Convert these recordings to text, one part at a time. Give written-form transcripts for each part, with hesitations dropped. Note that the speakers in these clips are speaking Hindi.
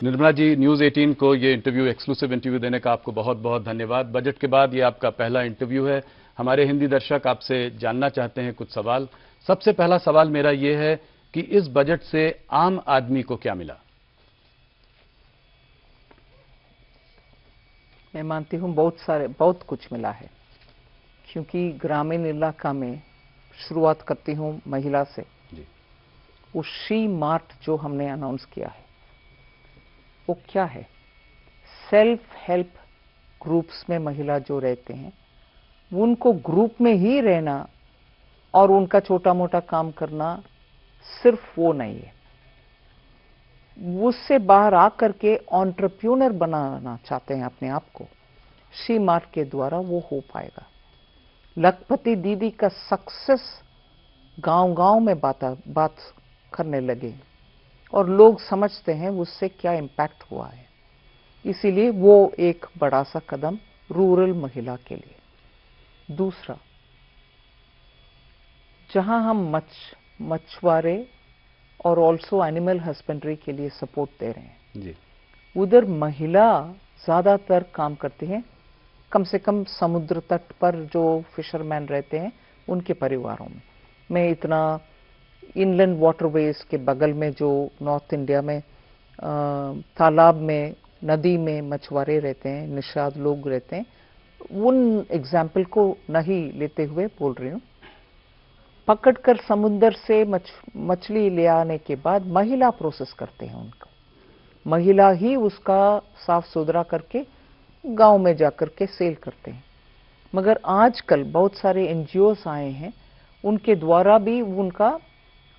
निर्मला जी, न्यूज़ 18 को ये इंटरव्यू, एक्सक्लूसिव इंटरव्यू देने का आपको बहुत बहुत धन्यवाद। बजट के बाद ये आपका पहला इंटरव्यू है। हमारे हिंदी दर्शक आपसे जानना चाहते हैं कुछ सवाल। सबसे पहला सवाल मेरा ये है कि इस बजट से आम आदमी को क्या मिला? मैं मानती हूँ बहुत कुछ मिला है, क्योंकि ग्रामीण इलाका में शुरुआत करती हूँ महिला से। वो शी मार्ट जो हमने अनाउंस किया है, वो क्या है? सेल्फ हेल्प ग्रुप्स में महिला जो रहते हैं, उनको ग्रुप में ही रहना और उनका छोटा मोटा काम करना सिर्फ वो नहीं है, उससे बाहर आकर के एंटरप्रेन्योर बनाना चाहते हैं अपने आप को। शी मार्ट के द्वारा वो हो पाएगा। लखपति दीदी का सक्सेस गांव-गांव में बात करने लगे और लोग समझते हैं उससे क्या इम्पैक्ट हुआ है। इसीलिए वो एक बड़ा सा कदम रूरल महिला के लिए। दूसरा, जहां हम मछुआरे और ऑल्सो एनिमल हस्बेंड्री के लिए सपोर्ट दे रहे हैं जी, उधर महिला ज्यादातर काम करती हैं, कम से कम समुद्र तट पर जो फिशरमैन रहते हैं उनके परिवारों में। मैं इतना इनलैंड वाटरवेज के बगल में जो नॉर्थ इंडिया में तालाब में, नदी में मछुआरे रहते हैं, निषाद लोग रहते हैं, उन एग्जाम्पल को नहीं लेते हुए बोल रही हूँ। पकड़कर समुद्र से मछली ले आने के बाद महिला प्रोसेस करते हैं उनका, महिला ही उसका साफ सुथरा करके गांव में जाकर के सेल करते हैं। मगर आजकल बहुत सारे एनजीओस आए हैं, उनके द्वारा भी उनका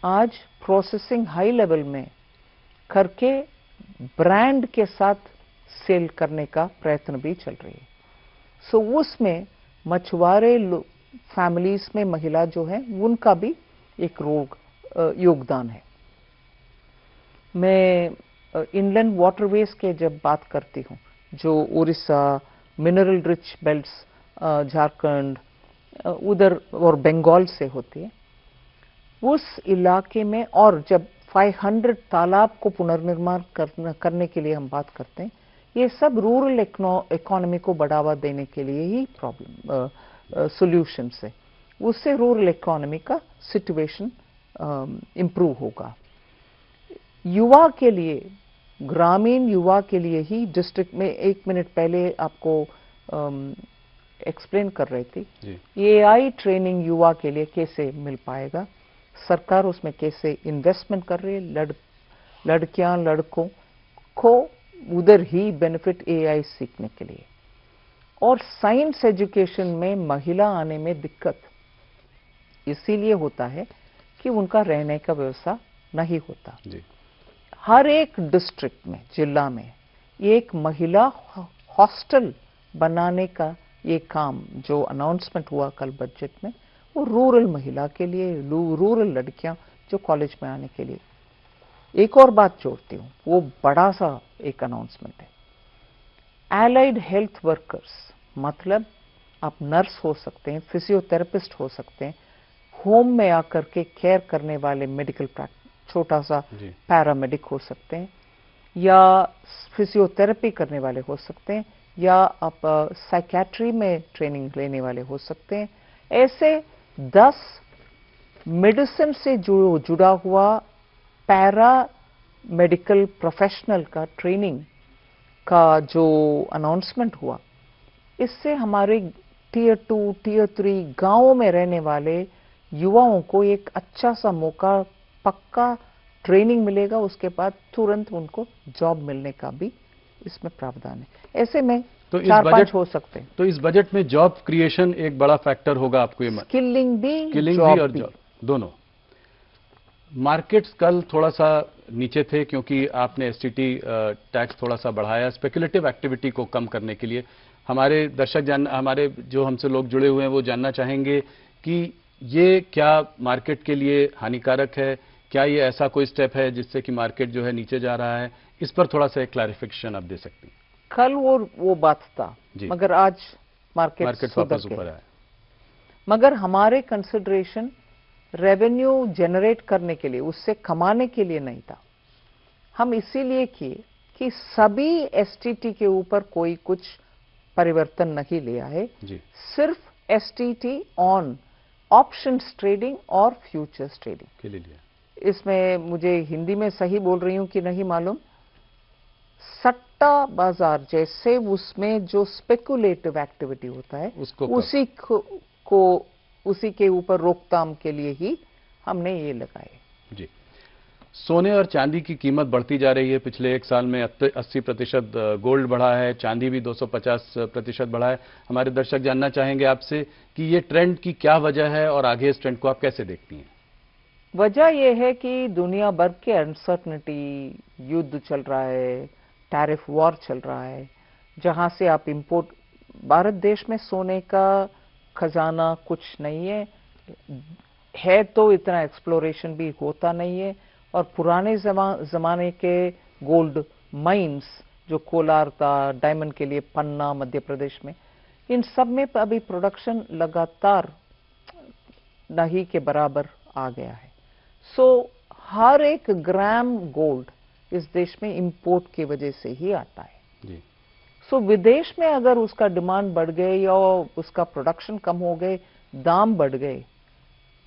आज प्रोसेसिंग हाई लेवल में करके ब्रांड के साथ सेल करने का प्रयत्न भी चल रही है। सो उसमें मछुआरे फैमिलीज में महिला जो है उनका भी एक योगदान है। मैं इनलैंड वाटरवेज के जब बात करती हूँ, जो Orissa, mineral rich belts, Jharkhand उधर और बंगाल से होती है, उस इलाके में, और जब 500 तालाब को पुनर्निर्माण करने के लिए हम बात करते हैं, ये सब रूरल इकोनॉमी को बढ़ावा देने के लिए ही सॉल्यूशन है। उससे रूरल इकोनॉमी का सिचुएशन इंप्रूव होगा। युवा के लिए, ग्रामीण युवा के लिए ही डिस्ट्रिक्ट में 1 मिनट पहले आपको एक्सप्लेन कर रही थी, एआई ट्रेनिंग युवा के लिए कैसे मिल पाएगा, सरकार उसमें कैसे इन्वेस्टमेंट कर रही है। लड़कियां लड़कों को उधर ही बेनिफिट एआई सीखने के लिए। और साइंस एजुकेशन में महिला आने में दिक्कत इसीलिए होता है कि उनका रहने का व्यवस्था नहीं होता जी। हर एक डिस्ट्रिक्ट में, जिला में एक महिला हॉस्टल बनाने का ये काम जो अनाउंसमेंट हुआ कल बजट में, वो रूरल महिला के लिए, रूरल लड़कियां जो कॉलेज में आने के लिए। एक और बात जोड़ती हूँ, वो बड़ा सा एक अनाउंसमेंट है। एलाइड हेल्थ वर्कर्स, मतलब आप नर्स हो सकते हैं, फिजियोथेरेपिस्ट हो सकते हैं, होम में आकर के केयर करने वाले मेडिकल छोटा सा पैरामेडिक हो सकते हैं, या फिजियोथेरेपी करने वाले हो सकते हैं, या आप साइकेट्री में ट्रेनिंग लेने वाले हो सकते हैं। ऐसे 10 मेडिसिन से जुड़ा हुआ पैरा मेडिकल प्रोफेशनल का ट्रेनिंग का जो अनाउंसमेंट हुआ, इससे हमारे टियर 2, टियर 3 गांवों में रहने वाले युवाओं को एक अच्छा सा मौका, पक्का ट्रेनिंग मिलेगा, उसके बाद तुरंत उनको जॉब मिलने का भी इसमें प्रावधान है। ऐसे में तो 4-5 हो सकते हैं। तो इस बजट में जॉब क्रिएशन एक बड़ा फैक्टर होगा आपको ये? स्किलिंग भी और जॉब दोनों। मार्केट्स कल थोड़ा सा नीचे थे क्योंकि आपने एसटीटी टैक्स थोड़ा सा बढ़ाया स्पेकुलेटिव एक्टिविटी को कम करने के लिए। हमारे दर्शक हमारे जो हमसे लोग जुड़े हुए हैं वो जानना चाहेंगे कि ये क्या मार्केट के लिए हानिकारक है? क्या ये ऐसा कोई स्टेप है जिससे कि मार्केट जो है नीचे जा रहा है? इस पर थोड़ा सा एक क्लैरिफिकेशन आप दे सकते हैं। कल वो बात था, मगर आज मार्केट वापस ऊपर आया। मगर हमारे कंसिडरेशन रेवेन्यू जनरेट करने के लिए, उससे कमाने के लिए नहीं था। हम इसीलिए किए कि सभी एसटीटी के ऊपर कोई कुछ परिवर्तन नहीं ले आए, जी सिर्फ एसटीटी ऑन ऑप्शंस ट्रेडिंग और फ्यूचर्स ट्रेडिंग के लिए लिया। इसमें मुझे हिंदी में सही बोल रही हूं कि नहीं मालूम, सट्टा बाजार जैसे उसमें जो स्पेकुलेटिव एक्टिविटी होता है उसको उसी के ऊपर रोकथाम के लिए ही हमने ये लगाए। जी, सोने और चांदी की कीमत बढ़ती जा रही है। पिछले एक साल में 80% गोल्ड बढ़ा है, चांदी भी 250% बढ़ा है। हमारे दर्शक जानना चाहेंगे आपसे कि ये ट्रेंड की क्या वजह है और आगे इस ट्रेंड को आप कैसे देखती हैं? वजह यह है कि दुनिया भर के अनसर्टनिटी, युद्ध चल रहा है, टैरिफ वॉर चल रहा है, जहां से आप इंपोर्ट, भारत देश में सोने का खजाना कुछ नहीं है तो इतना एक्सप्लोरेशन भी होता नहीं है, और पुराने जमाने के गोल्ड माइंस जो कोलार था, डायमंड के लिए पन्ना मध्य प्रदेश में, इन सब में अभी प्रोडक्शन लगातार नहीं के बराबर आ गया है। सो हर एक ग्राम गोल्ड इस देश में इंपोर्ट की वजह से ही आता है जी। सो विदेश में अगर उसका डिमांड बढ़ गए या उसका प्रोडक्शन कम हो गए, दाम बढ़ गए,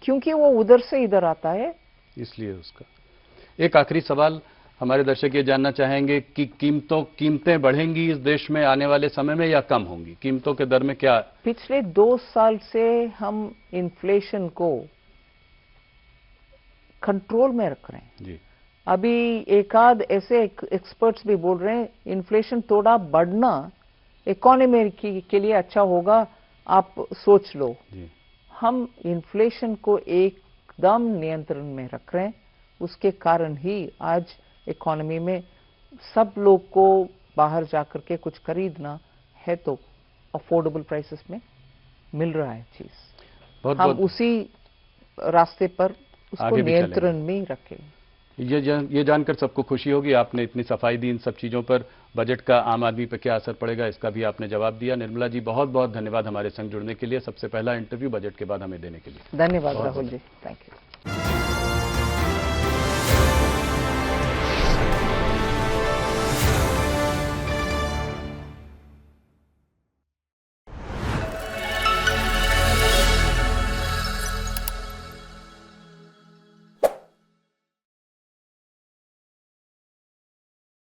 क्योंकि वो उधर से इधर आता है, इसलिए उसका। एक आखिरी सवाल, हमारे दर्शक ये जानना चाहेंगे कि कीमतें बढ़ेंगी इस देश में आने वाले समय में या कम होंगी? कीमतों के दर में क्या? पिछले 2 साल से हम इन्फ्लेशन को कंट्रोल में रख रहे हैं। जी। अभी एक आध ऐसे एक्सपर्ट्स भी बोल रहे हैं इन्फ्लेशन थोड़ा बढ़ना इकोनॉमी के लिए अच्छा होगा, आप सोच लो। जी। हम इन्फ्लेशन को एकदम नियंत्रण में रख रहे हैं, उसके कारण ही आज इकोनॉमी में सब लोग को बाहर जाकर के कुछ खरीदना है तो अफोर्डेबल प्राइसेस में मिल रहा है चीज। हम उसी रास्ते पर उसको नियंत्रण में रखें। ये जानकर सबको खुशी होगी, आपने इतनी सफाई दी इन सब चीजों पर। बजट का आम आदमी पर क्या असर पड़ेगा इसका भी आपने जवाब दिया। निर्मला जी, बहुत बहुत धन्यवाद हमारे संग जुड़ने के लिए। सबसे पहला इंटरव्यू बजट के बाद हमें देने के लिए धन्यवाद राहुल जी, थैंक यू।